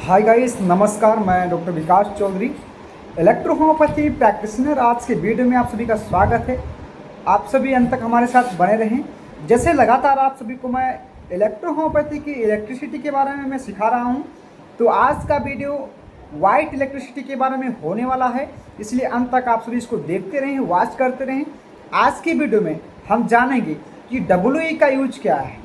Hi guys, नमस्कार। मैं doctor विकास Chaudhary, electrohomoeopathy practitioner. आज के वीडियो में आप सभी का स्वागत है। आप सभी अंत तक हमारे साथ बने रहें। जैसे लगातार आप सभी को मैं इलेक्ट्रोहोम्योपैथी की इलेक्ट्रिसिटी के बारे में मैं सिखा रहा हूं, तो आज का वीडियो वाइट इलेक्ट्रिसिटी के बारे में होने वाला है। इसलिए अंत तक आप सभी इसको देखते रहें, वॉच करते रहें। आज की वीडियो में हम जानेंगे कि WE का यूज क्या है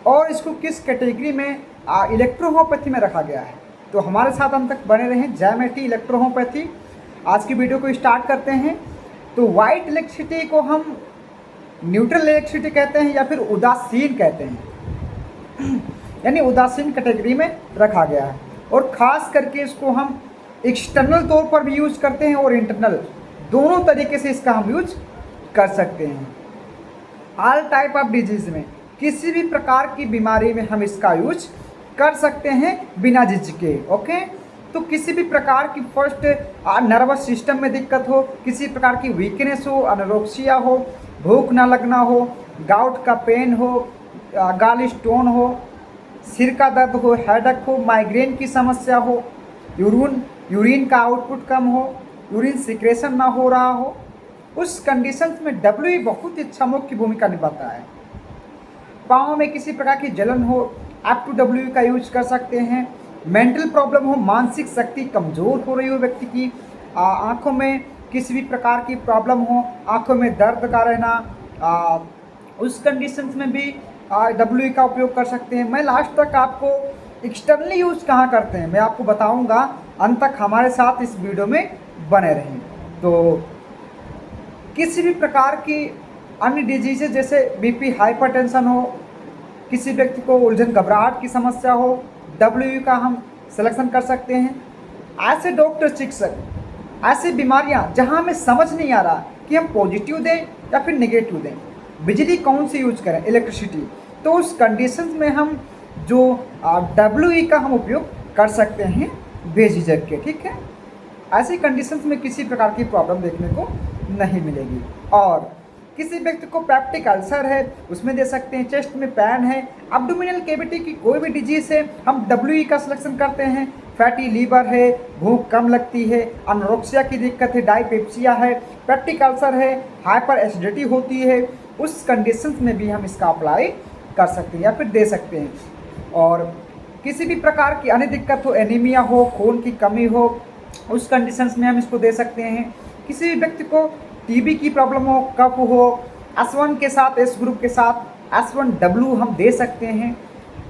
और इसको किस कैटेगरी में इलेक्ट्रोहोम्योपैथी में रखा गया है। तो हमारे साथ अंत तक बने रहें। जयमेटी इलेक्ट्रोहोम्योपैथी। आज की वीडियो को स्टार्ट करते हैं। तो वाइट इलेक्ट्रिसिटी को हम न्यूट्रल इलेक्ट्रिसिटी कहते हैं या फिर उदासीन कहते हैं, यानी उदासीन कैटेगरी में रखा गया है। और ख़ास करके इसको हम एक्सटर्नल तौर पर भी यूज करते हैं और इंटरनल, दोनों तरीके से इसका हम यूज कर सकते हैं। ऑल टाइप ऑफ डिजीज में, किसी भी प्रकार की बीमारी में हम इसका यूज कर सकते हैं बिना झिझके। ओके, तो किसी भी प्रकार की फर्स्ट नर्वस सिस्टम में दिक्कत हो, किसी प्रकार की वीकनेस हो, अनोरेक्सिया हो, भूख ना लगना हो, गाउट का पेन हो, गाल स्टोन हो, सिर का दर्द हो, हेडेक हो, माइग्रेन की समस्या हो, यूरिन का आउटपुट कम हो, यूरिन सिक्रेशन ना हो रहा हो, उस कंडीशंस में WE बहुत ही अच्छा मुख्य भूमिका निभाता है। पाँव में किसी प्रकार की जलन हो, आप टू WE का यूज कर सकते हैं। मेंटल प्रॉब्लम हो, मानसिक शक्ति कमज़ोर हो रही हो व्यक्ति की, आँखों में किसी भी प्रकार की प्रॉब्लम हो, आँखों में दर्द का रहना, उस कंडीशंस में भी WE का उपयोग कर सकते हैं। मैं लास्ट तक आपको एक्सटर्नली यूज कहाँ करते हैं मैं आपको बताऊँगा। अंत तक हमारे साथ इस वीडियो में बने रहें। तो किसी भी प्रकार की अन्य डिजीज़ जैसे BP, हाइपरटेंशन हो, किसी व्यक्ति को उलझन घबराहट की समस्या हो, WE का हम सिलेक्शन कर सकते हैं। ऐसे डॉक्टर चिकित्सक, ऐसी बीमारियां जहां हमें समझ नहीं आ रहा कि हम पॉजिटिव दें या फिर नेगेटिव दें, बिजली कौन सी यूज करें, इलेक्ट्रिसिटी, तो उस कंडीशंस में हम जो WE का हम उपयोग कर सकते हैं बेझिझक के। ठीक है, ऐसी कंडीशंस में किसी प्रकार की प्रॉब्लम देखने को नहीं मिलेगी। और किसी व्यक्ति को पेप्टिक अल्सर है, उसमें दे सकते हैं। चेस्ट में पेन है, एब्डोमिनल कैविटी की कोई भी डिजीज है, हम WE का सिलेक्शन करते हैं। फैटी लीवर है, भूख कम लगती है, अनोरेक्सिया की दिक्कत है, डायपेप्सिया है, पेप्टिक अल्सर है, हाइपर एसिडिटी होती है, उस कंडीशंस में भी हम इसका अप्लाई कर सकते हैं या फिर दे सकते हैं। और किसी भी प्रकार की अन्य दिक्कत हो, एनीमिया हो, खून की कमी हो, उस कंडीशंस में हम इसको दे सकते हैं। किसी भी व्यक्ति को TB की प्रॉब्लम हो, कफ हो, S1 के साथ, S ग्रुप के साथ S1W हम दे सकते हैं।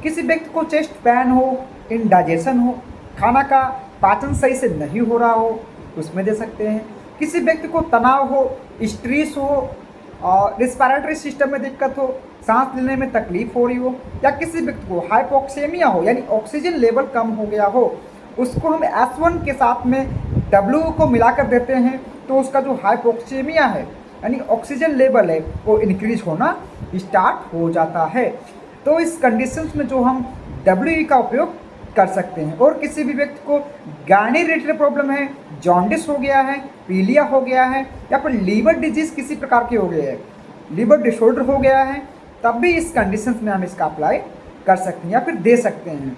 किसी व्यक्ति को चेस्ट पेन हो, इंडाइजेशन हो, खाना का पाचन सही से नहीं हो रहा हो, उसमें दे सकते हैं। किसी व्यक्ति को तनाव हो, स्ट्रेस हो, और रिस्पिरेटरी सिस्टम में दिक्कत हो, सांस लेने में तकलीफ हो रही हो, या किसी व्यक्ति को हाइपोक्सेमिया हो, यानी ऑक्सीजन लेवल कम हो गया हो, उसको हम S1 के साथ में W को मिलाकर देते हैं, तो उसका जो हाइपोक्सेमिया है यानी ऑक्सीजन लेवल है वो इंक्रीज होना स्टार्ट हो जाता है। तो इस कंडीशंस में जो हम WE का उपयोग कर सकते हैं। और किसी भी व्यक्ति को गायनी रिलेटेड प्रॉब्लम है, जॉन्डिस हो गया है, पीलिया हो गया है, या फिर लीवर डिजीज किसी प्रकार की हो गई है, लीवर डिसऑर्डर हो गया है, तब भी इस कंडीशंस में हम इसका अप्लाई कर सकते हैं या फिर दे सकते हैं।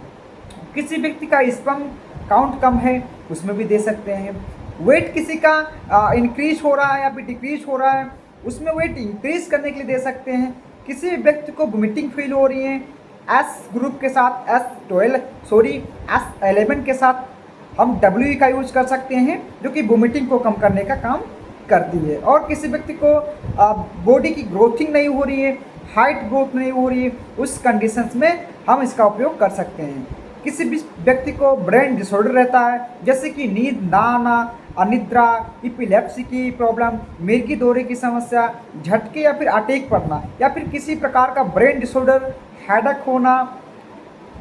किसी व्यक्ति का स्पर्म काउंट कम है, उसमें भी दे सकते हैं। वेट किसी का इंक्रीज हो रहा है या फिर डिक्रीज हो रहा है, उसमें वेट इंक्रीज करने के लिए दे सकते हैं। किसी व्यक्ति को वोमिटिंग फील हो रही है, S ग्रुप के साथ, S11 के साथ हम WE का यूज कर सकते हैं, जो कि वोमिटिंग को कम करने का काम करती है। और किसी व्यक्ति को बॉडी की ग्रोथिंग नहीं हो रही है, हाइट ग्रोथ नहीं हो रही है, उस कंडीशंस में हम इसका उपयोग कर सकते हैं। किसी भी व्यक्ति को ब्रेन डिसऑर्डर रहता है, जैसे कि नींद ना आना, अनिद्रा, इपिलेप्सी की प्रॉब्लम, मिर्गी दौरे की समस्या, झटके या फिर अटैक पड़ना, या फिर किसी प्रकार का ब्रेन डिसऑर्डर, हेडेक होना,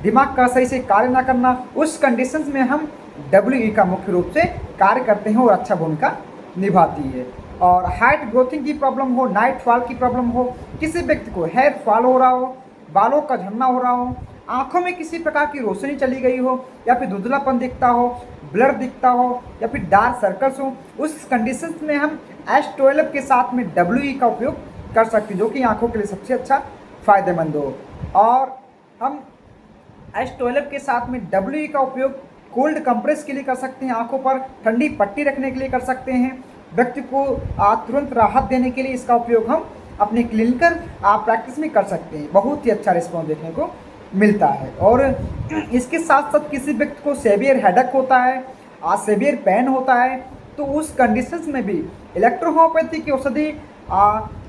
दिमाग का सही से कार्य ना करना, उस कंडीशंस में हम WE का मुख्य रूप से कार्य करते हैं और अच्छा भूमिका निभाती है। और हाइट ग्रोथिंग की प्रॉब्लम हो, नाइट फॉल की प्रॉब्लम हो, किसी व्यक्ति को हेयर फॉल हो रहा हो, बालों का झड़ना हो रहा हो, आँखों में किसी प्रकार की रोशनी चली गई हो, या फिर धुंधलापन दिखता हो, ब्लर दिखता हो, या फिर डार्क सर्कल्स हो, उस कंडीशंस में हम S12 के साथ में WE का उपयोग कर सकते हैं, जो कि आँखों के लिए सबसे अच्छा फ़ायदेमंद हो। और हम S12 के साथ में WE का उपयोग कोल्ड कंप्रेस के लिए कर सकते हैं, आंखों पर ठंडी पट्टी रखने के लिए कर सकते हैं, व्यक्ति को तुरंत राहत देने के लिए इसका उपयोग हम अपने क्लिनिकल प्रैक्टिस में कर सकते हैं। बहुत ही अच्छा रिस्पॉन्स देखने को मिलता है। और इसके साथ साथ किसी व्यक्ति को सेवियर हेडेक होता है, सेवियर पेन होता है, तो उस कंडीशंस में भी इलेक्ट्रोहोम्योपैथी की औषधि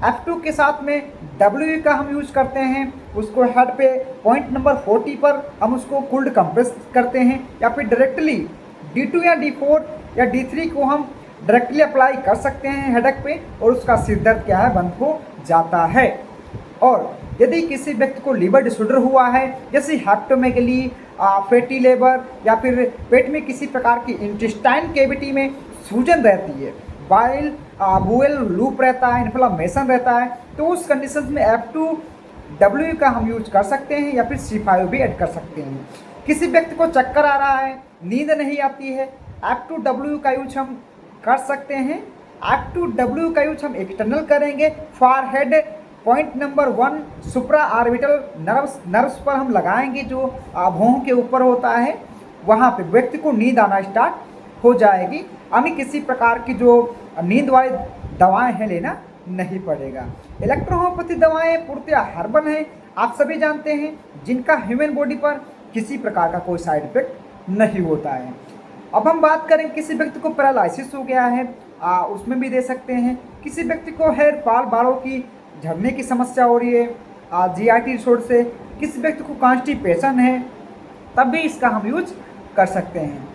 F2 के साथ में W का हम यूज करते हैं। उसको हेड पे पॉइंट नंबर 40 पर हम उसको कोल्ड कंप्रेस करते हैं, या फिर डायरेक्टली D2 या D4 या D3 को हम डायरेक्टली अप्लाई कर सकते हैं हेडेक पे, और उसका सिर दर्द क्या है बंद हो जाता है। और यदि किसी व्यक्ति को लीवर डिसऑर्डर हुआ है, जैसे हेप्टोमेगली, फैटी लिवर, या फिर पेट में किसी प्रकार की इंटेस्टाइन कैविटी में सूजन रहती है, बाइल बुएल लूप रहता है, इन्फ्लामेशन रहता है, तो उस कंडीशन में F2W का हम यूज कर सकते हैं, या फिर C5 भी ऐड कर सकते हैं। किसी व्यक्ति को चक्कर आ रहा है, नींद नहीं आती है, F2W का यूज हम कर सकते हैं। F2W का यूज हम एक्सटर्नल करेंगे, फॉरहेड पॉइंट नंबर 1 सुप्रा ऑर्बिटल नर्व्स पर हम लगाएंगे, जो भौं के ऊपर होता है, वहाँ पे व्यक्ति को नींद आना स्टार्ट हो जाएगी। हमें किसी प्रकार की जो नींद वाली दवाएं हैं लेना नहीं पड़ेगा। इलेक्ट्रोहोम्योपैथी दवाएं पूर्णतः हर्बल हैं, आप सभी जानते हैं, जिनका ह्यूमन बॉडी पर किसी प्रकार का कोई साइड इफेक्ट नहीं होता है। अब हम बात करें, किसी व्यक्ति को पैरालिसिस हो गया है, उसमें भी दे सकते हैं। किसी व्यक्ति को हेयर फॉल, बालों की झड़ने की समस्या हो रही है GIT डिसऑर्डर से, किसी व्यक्ति को कॉन्स्टिपेशन है, तब भी इसका हम यूज कर सकते हैं।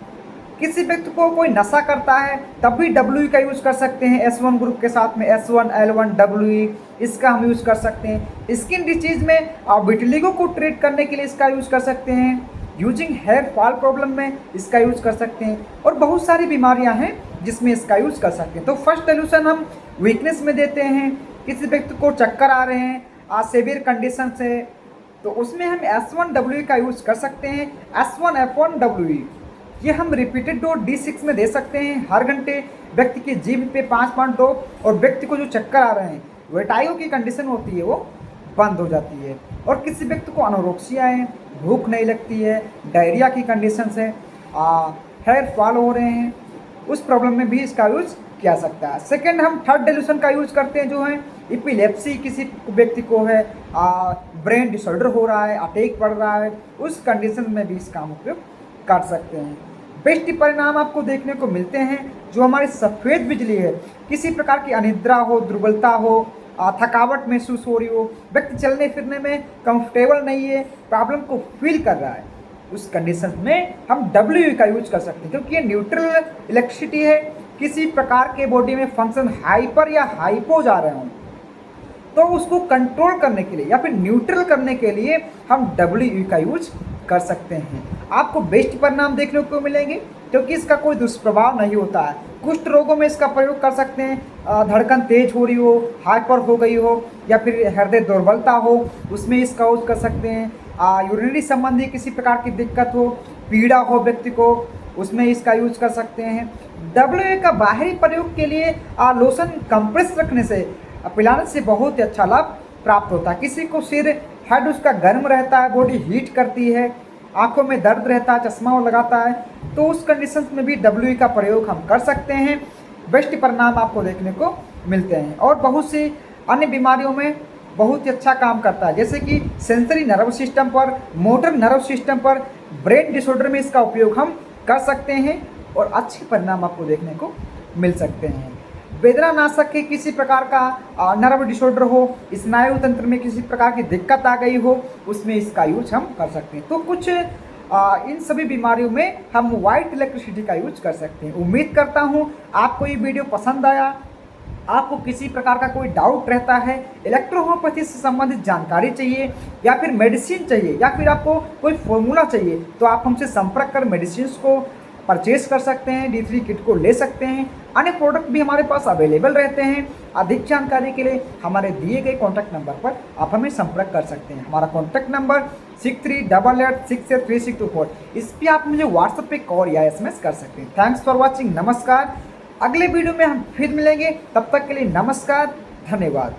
किसी व्यक्ति को कोई नशा करता है, तब भी W का यूज़ कर सकते हैं, S1 ग्रुप के साथ में S1L1W, इसका हम यूज़ कर सकते हैं। स्किन डिजीज में विटिलिगो को ट्रीट करने के लिए इसका यूज़ कर सकते हैं। यूजिंग हेयर फॉल प्रॉब्लम में इसका यूज़ कर सकते हैं, और बहुत सारी बीमारियां हैं जिसमें इसका यूज़ कर सकते हैं। तो फर्स्ट सोल्यूशन हम वीकनेस में देते हैं। किसी व्यक्ति को चक्कर आ रहे हैं, सेवियर कंडीशन से, तो उसमें हम S1W का यूज़ कर सकते हैं। S1F1W ये हम रिपीटेड डोज D6 में दे सकते हैं हर घंटे, व्यक्ति की जीभ पे 5 डोज, और व्यक्ति को जो चक्कर आ रहे हैं, वेटाइगो की कंडीशन होती है, वो बंद हो जाती है। और किसी व्यक्ति को अनोरेक्सिया है, भूख नहीं लगती है, डायरिया की कंडीशन से, हेयर फॉल हो रहे हैं, उस प्रॉब्लम में भी इसका यूज़ किया सकता है। सेकेंड, हम थर्ड डेल्यूशन का यूज़ करते हैं, जो है इपिलेप्सी किसी व्यक्ति को है, ब्रेन डिसऑर्डर हो रहा है, अटैक पड़ रहा है, उस कंडीशन में भी इसका हम उपयोग कर सकते हैं। बेस्ट परिणाम आपको देखने को मिलते हैं जो हमारी सफ़ेद बिजली है, किसी प्रकार की अनिद्रा हो, दुर्बलता हो, थकावट महसूस हो रही हो, व्यक्ति चलने फिरने में कंफर्टेबल नहीं है, प्रॉब्लम को फील कर रहा है, उस कंडीशन में हम W का यूज कर सकते हैं, क्योंकि ये न्यूट्रल इलेक्ट्रिसिटी है। किसी प्रकार के बॉडी में फंक्शन हाइपर या हाइपो जा रहे हों, तो उसको कंट्रोल करने के लिए या फिर न्यूट्रल करने के लिए हम W का यूज कर सकते हैं। आपको बेस्ट परिणाम देखने को मिलेंगे, क्योंकि इसका कोई दुष्प्रभाव नहीं होता है। कुष्ठ रोगों में इसका प्रयोग कर सकते हैं, धड़कन तेज हो रही हो, हाइपर हो गई हो, या फिर हृदय दुर्बलता हो, उसमें इसका यूज कर सकते हैं। यूरिनरी संबंधी किसी प्रकार की दिक्कत हो, पीड़ा हो व्यक्ति को, उसमें इसका यूज कर सकते हैं। W का बाहरी प्रयोग के लिए लोशन कंप्रेस रखने से, पिलाने से बहुत ही अच्छा लाभ प्राप्त होता है। किसी को सिर हेड उसका गर्म रहता है, बॉडी हीट करती है, आंखों में दर्द रहता है, चश्मा वो लगाता है, तो उस कंडीशन में भी W का प्रयोग हम कर सकते हैं। बेस्ट परिणाम आपको देखने को मिलते हैं। और बहुत सी अन्य बीमारियों में बहुत ही अच्छा काम करता है, जैसे कि सेंसरी नर्व सिस्टम पर, मोटर नर्व सिस्टम पर, ब्रेन डिसऑर्डर में इसका उपयोग हम कर सकते हैं, और अच्छे परिणाम आपको देखने को मिल सकते हैं। वेदनानाशक के किसी प्रकार का नर्व डिसऑर्डर हो, स्नायु तंत्र में किसी प्रकार की दिक्कत आ गई हो, उसमें इसका यूज हम कर सकते हैं। तो कुछ इन सभी बीमारियों में हम वाइट इलेक्ट्रिसिटी का यूज कर सकते हैं। उम्मीद करता हूँ आपको ये वीडियो पसंद आया। आपको किसी प्रकार का कोई डाउट रहता है, इलेक्ट्रोहोम्योपैथी से संबंधित जानकारी चाहिए, या फिर मेडिसिन चाहिए, या फिर आपको कोई फॉर्मूला चाहिए, तो आप हमसे संपर्क कर मेडिसिन को परचेज कर सकते हैं, D3 किट को ले सकते हैं। अन्य प्रोडक्ट भी हमारे पास अवेलेबल रहते हैं। अधिक जानकारी के लिए हमारे दिए गए कॉन्टैक्ट नंबर पर आप हमें संपर्क कर सकते हैं। हमारा कॉन्टैक्ट नंबर 6388683624। इस पर आप मुझे व्हाट्सएप पे कॉल या SMS कर सकते हैं। थैंक्स फॉर वॉचिंग, नमस्कार। अगले वीडियो में हम फिर मिलेंगे, तब तक के लिए नमस्कार, धन्यवाद।